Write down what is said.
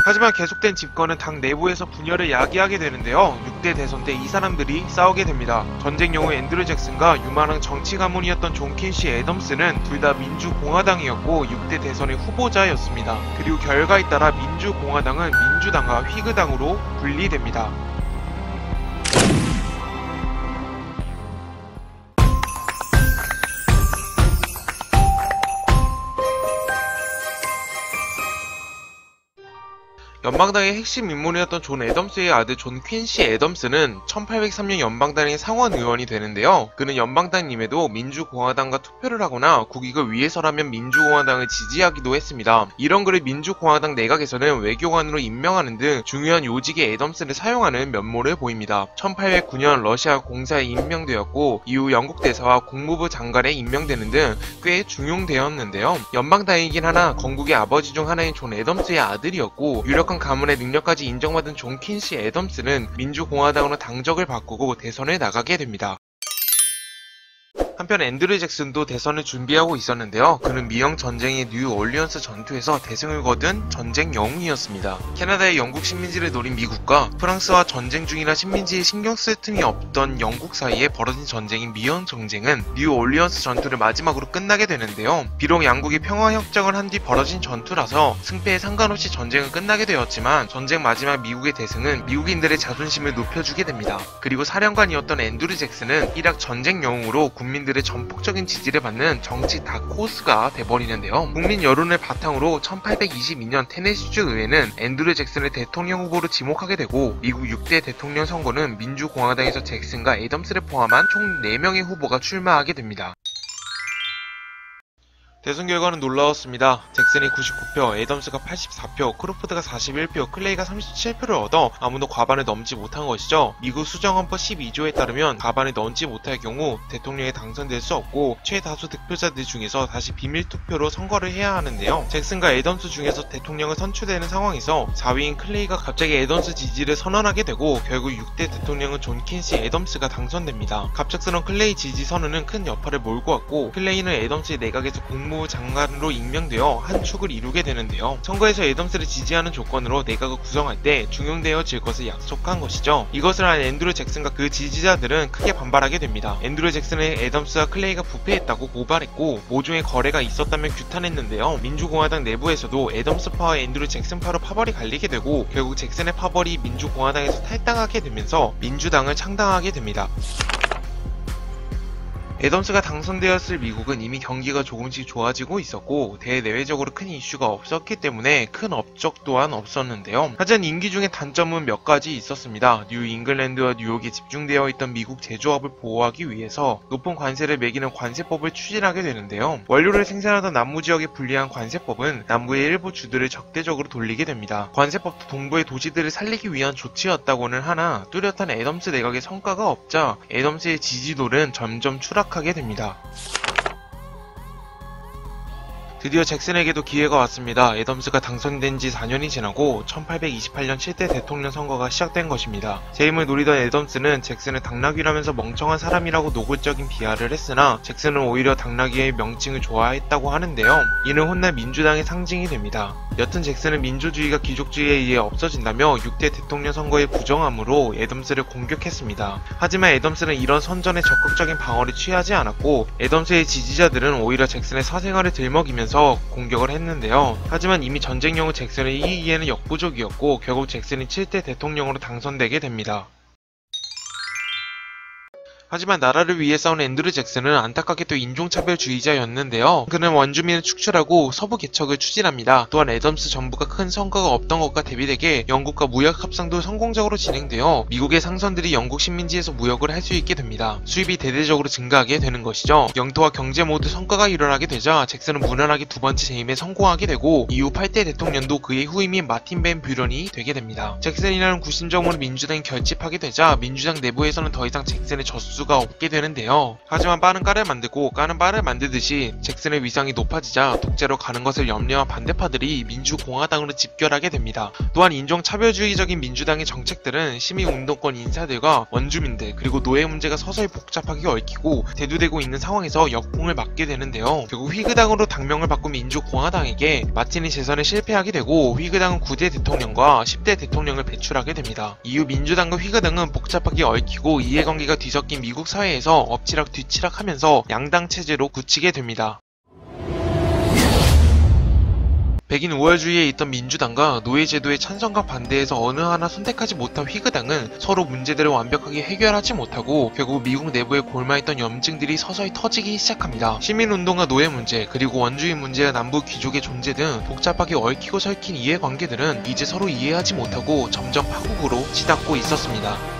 하지만 계속된 집권은 당 내부에서 분열을 야기하게 되는데요. 6대 대선 때 이 사람들이 싸우게 됩니다. 전쟁 영웅 앤드류 잭슨과 유망한 정치 가문이었던 존 퀸시 애덤스는 둘 다 민주공화당이었고 6대 대선의 후보자였습니다. 그리고 결과에 따라 민주공화당은 민주당과 휘그당으로 분리됩니다. 연방당의 핵심 인물이었던 존 애덤스의 아들 존 퀸시 애덤스는 1803년 연방당의 상원 의원이 되는데요. 그는 연방당임에도 민주공화당과 투표를 하거나 국익을 위해서라면 민주공화당을 지지하기도 했습니다. 이런 글을 민주공화당 내각에서는 외교관으로 임명하는 등 중요한 요직에 애덤스를 사용하는 면모를 보입니다. 1809년 러시아 공사에 임명되었고 이후 영국 대사와 국무부 장관에 임명되는 등 꽤 중용되었는데요. 연방당이긴 하나 건국의 아버지 중 하나인 존 애덤스의 아들이었고 유력한 가문의 능력까지 인정받은 존 퀸시 애덤스는 민주공화당으로 당적을 바꾸고 대선에 나가게 됩니다. 한편 앤드류 잭슨도 대선을 준비하고 있었는데요. 그는 미영 전쟁의 뉴올리언스 전투에서 대승을 거둔 전쟁 영웅이었습니다. 캐나다의 영국 식민지를 노린 미국과 프랑스와 전쟁 중이라 식민지에 신경 쓸 틈이 없던 영국 사이에 벌어진 전쟁인 미영 전쟁은 뉴올리언스 전투를 마지막으로 끝나게 되는데요. 비록 양국이 평화협정을 한 뒤 벌어진 전투라서 승패에 상관없이 전쟁은 끝나게 되었지만 전쟁 마지막 미국의 대승은 미국인들의 자존심을 높여주게 됩니다. 그리고 사령관이었던 앤드류 잭슨은 일약 전쟁 영웅으로 국민들의 전폭적인 지지를 받는 정치 다크호스가 돼버리는데요. 국민 여론을 바탕으로 1822년 테네시주 의회는 앤드류 잭슨을 대통령 후보로 지목하게 되고 미국 6대 대통령 선거는 민주공화당에서 잭슨과 애덤스를 포함한 총 4명의 후보가 출마하게 됩니다. 대선 결과는 놀라웠습니다. 잭슨이 99표, 애덤스가 84표, 크로포드가 41표, 클레이가 37표를 얻어 아무도 과반을 넘지 못한 것이죠. 미국 수정헌법 12조에 따르면 과반을 넘지 못할 경우 대통령에 당선될 수 없고 최다수 득표자들 중에서 다시 비밀투표로 선거를 해야 하는데요. 잭슨과 애덤스 중에서 대통령을 선출되는 상황에서 4위인 클레이가 갑자기 애덤스 지지를 선언하게 되고 결국 6대 대통령은 존 퀸시 애덤스가 당선됩니다. 갑작스러운 클레이 지지 선언은 큰 여파를 몰고 왔고 클레이는 애덤스의 내각에서 국무부 장관으로 임명되어 한 축을 이루게 되는데요. 선거에서 애덤스를 지지하는 조건으로 내각을 구성할 때 중용되어질 것을 약속한 것이죠. 이것을 한 앤드류 잭슨과 그 지지자들은 크게 반발하게 됩니다. 앤드류 잭슨은 애덤스와 클레이가 부패했다고 고발했고 모종의 거래가 있었다면 규탄했는데요. 민주공화당 내부에서도 애덤스파와 앤드류 잭슨파로 파벌이 갈리게 되고 결국 잭슨의 파벌이 민주공화당에서 탈당하게 되면서 민주당을 창당하게 됩니다. 애덤스가 당선되었을 미국은 이미 경기가 조금씩 좋아지고 있었고 대내외적으로 큰 이슈가 없었기 때문에 큰 업적 또한 없었는데요. 하지만 임기 중에 단점은 몇 가지 있었습니다. 뉴 잉글랜드와 뉴욕에 집중되어 있던 미국 제조업을 보호하기 위해서 높은 관세를 매기는 관세법을 추진하게 되는데요. 원료를 생산하던 남부 지역에 불리한 관세법은 남부의 일부 주들을 적대적으로 돌리게 됩니다. 관세법도 동부의 도시들을 살리기 위한 조치였다고는 하나 뚜렷한 애덤스 내각의 성과가 없자 애덤스의 지지도는 점점 추락하게 됩니다. 드디어 잭슨에게도 기회가 왔습니다. 애덤스가 당선된 지 4년이 지나고 1828년 7대 대통령 선거가 시작된 것입니다. 재임을 노리던 애덤스는 잭슨을 당나귀라면서 멍청한 사람이라고 노골적인 비하를 했으나 잭슨은 오히려 당나귀의 명칭을 좋아했다고 하는데요. 이는 훗날 민주당의 상징이 됩니다. 여튼 잭슨은 민주주의가 귀족주의에 의해 없어진다며 6대 대통령 선거에 부정함으로 애덤스를 공격했습니다. 하지만 애덤스는 이런 선전에 적극적인 방어를 취하지 않았고 애덤스의 지지자들은 오히려 잭슨의 사생활을 들먹이면서 공격을 했는데요. 하지만 이미 전쟁 영웅 잭슨의 이기에는 역부족이었고 결국 잭슨이 7대 대통령으로 당선되게 됩니다. 하지만 나라를 위해 싸운 앤드류 잭슨은 안타깝게도 인종차별주의자였는데요. 그는 원주민을 축출하고 서부 개척을 추진합니다. 또한 애덤스 정부가 큰 성과가 없던 것과 대비되게 영국과 무역 협상도 성공적으로 진행되어 미국의 상선들이 영국 식민지에서 무역을 할 수 있게 됩니다. 수입이 대대적으로 증가하게 되는 것이죠. 영토와 경제 모두 성과가 일어나게 되자 잭슨은 무난하게 두 번째 재임에 성공하게 되고 이후 8대 대통령도 그의 후임인 마틴 벤 뷰런이 되게 됩니다. 잭슨이라는 구심점으로 민주당이 결집하게 되자 민주당 내부에서는 더 이상 잭슨의 젖소 수가 없게 되는데요. 하지만 빠는 까를 만들고 까는 빠를 만들듯이 잭슨의 위상이 높아지자 독재로 가는 것을 염려한 반대파들이 민주공화당으로 집결하게 됩니다. 또한 인종차별주의적인 민주당의 정책들은 시민운동권 인사들과 원주민들 그리고 노예 문제가 서서히 복잡하게 얽히고 대두되고 있는 상황에서 역풍을 맞게 되는데요. 결국 휘그당으로 당명을 바꾼 민주공화당에게 마틴이 재선에 실패하게 되고 휘그당은 9대 대통령과 10대 대통령을 배출하게 됩니다. 이후 민주당과 휘그당은 복잡하게 얽히고 이해관계가 뒤섞인 미국 사회에서 엎치락 뒤치락 하면서 양당 체제로 굳히게 됩니다. 백인 우월주의에 있던 민주당과 노예제도의 찬성과 반대에서 어느 하나 선택하지 못한 휘그당은 서로 문제들을 완벽하게 해결하지 못하고 결국 미국 내부에 골마있던 염증들이 서서히 터지기 시작합니다. 시민운동과 노예 문제 그리고 원주민 문제와 남부 귀족의 존재 등 복잡하게 얽히고 설킨 이해관계들은 이제 서로 이해하지 못하고 점점 파국으로 치닫고 있었습니다.